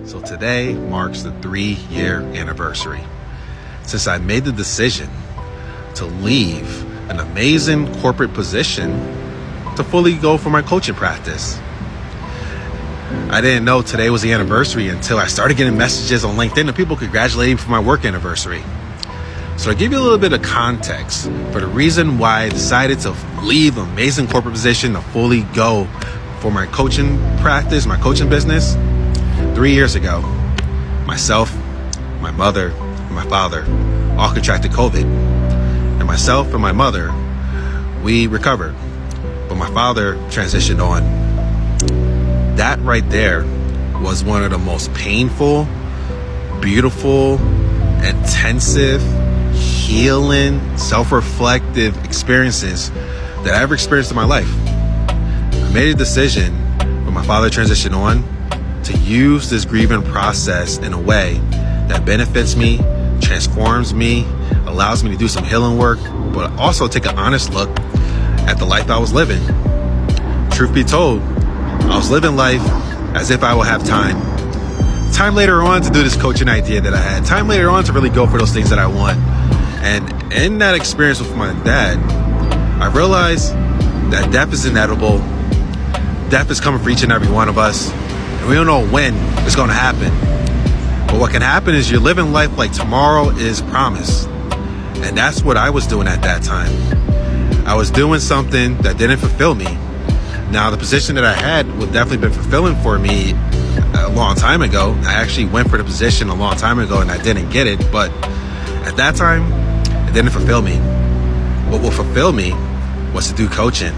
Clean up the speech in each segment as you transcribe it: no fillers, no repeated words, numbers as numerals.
So today marks the 3-year anniversary since I made the decision to leave an amazing corporate position to fully go for my coaching practice. I didn't know today was the anniversary until I started getting messages on LinkedIn of people congratulating me for my work anniversary. So to give you a little bit of context for the reason why I decided to leave an amazing corporate position to fully go for my coaching practice, my coaching business, 3 years ago, myself, my mother, and my father all contracted COVID. And myself and my mother, we recovered, but my father transitioned on. That right there was one of the most painful, beautiful, intensive, healing, self-reflective experiences that I ever experienced in my life. I made a decision when my father transitioned on to use this grieving process in a way that benefits me, transforms me, allows me to do some healing work, but also take an honest look at the life I was living. Truth be told, I was living life as if I will have time later on to do this coaching idea that I had, time later on to really go for those things that I want. And in that experience with my dad, I realized that death is inevitable. Death is coming for each and every one of us, and we don't know when it's going to happen. But what can happen is you're living life like tomorrow is promised. And that's what I was doing at that time. I was doing something that didn't fulfill me. Now, the position that I had would definitely been fulfilling for me a long time ago. I actually went for the position a long time ago and I didn't get it. But at that time, it didn't fulfill me. What will fulfill me was to do coaching.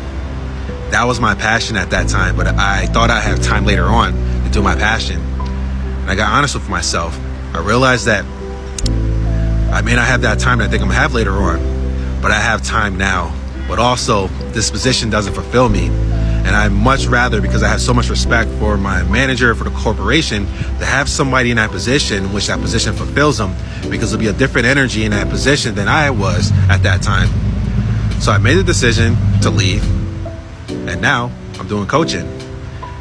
That was my passion at that time, but I thought I'd have time later on to do my passion. And I got honest with myself. I realized that I may not have that time that I think I'm gonna have later on, but I have time now. But also, this position doesn't fulfill me. And I'd much rather, because I have so much respect for my manager, for the corporation, to have somebody in that position, which that position fulfills them, because there'll be a different energy in that position than I was at that time. So I made the decision to leave, and now I'm doing coaching.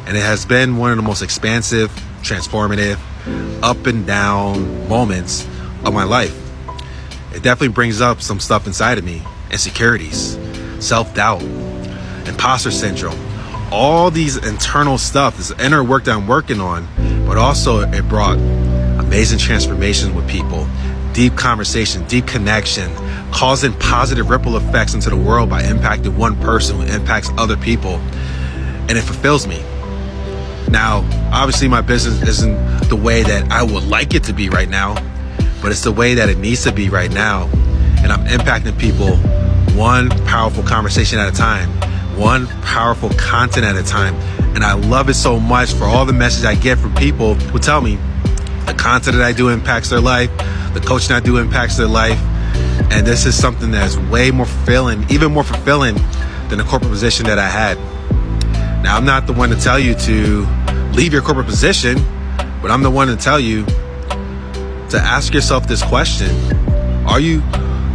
And it has been one of the most expansive, transformative, up and down moments of my life. It definitely brings up some stuff inside of me, insecurities, self-doubt, imposter syndrome, all these internal stuff, this inner work that I'm working on. But also it brought amazing transformations with people, deep conversation, deep connection, causing positive ripple effects into the world by impacting one person who impacts other people. And it fulfills me. Now, obviously my business isn't the way that I would like it to be right now, but it's the way that it needs to be right now. And I'm impacting people one powerful conversation at a time, one powerful content at a time. And I love it so much for all the messages I get from people who tell me the content that I do impacts their life, the coaching I do impacts their life. And this is something that's way more fulfilling, even more fulfilling than the corporate position that I had. Now, I'm not the one to tell you to leave your corporate position, but I'm the one to tell you to ask yourself this question. Are you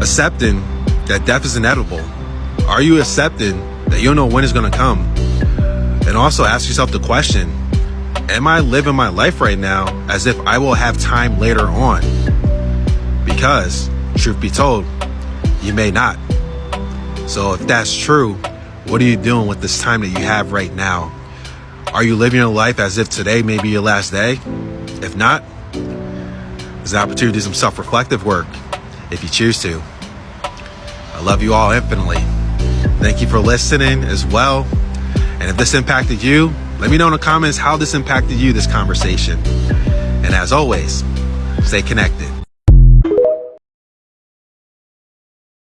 accepting that death is inevitable? Are you accepting that you don't know when it's going to come? And also ask yourself the question, am I living my life right now as if I will have time later on? Because, truth be told, you may not. So if that's true, what are you doing with this time that you have right now? Are you living your life as if today may be your last day? If not, there's an opportunity to do some self-reflective work if you choose to. I love you all infinitely. Thank you for listening as well. And if this impacted you, let me know in the comments how this impacted you, this conversation. And as always, stay connected.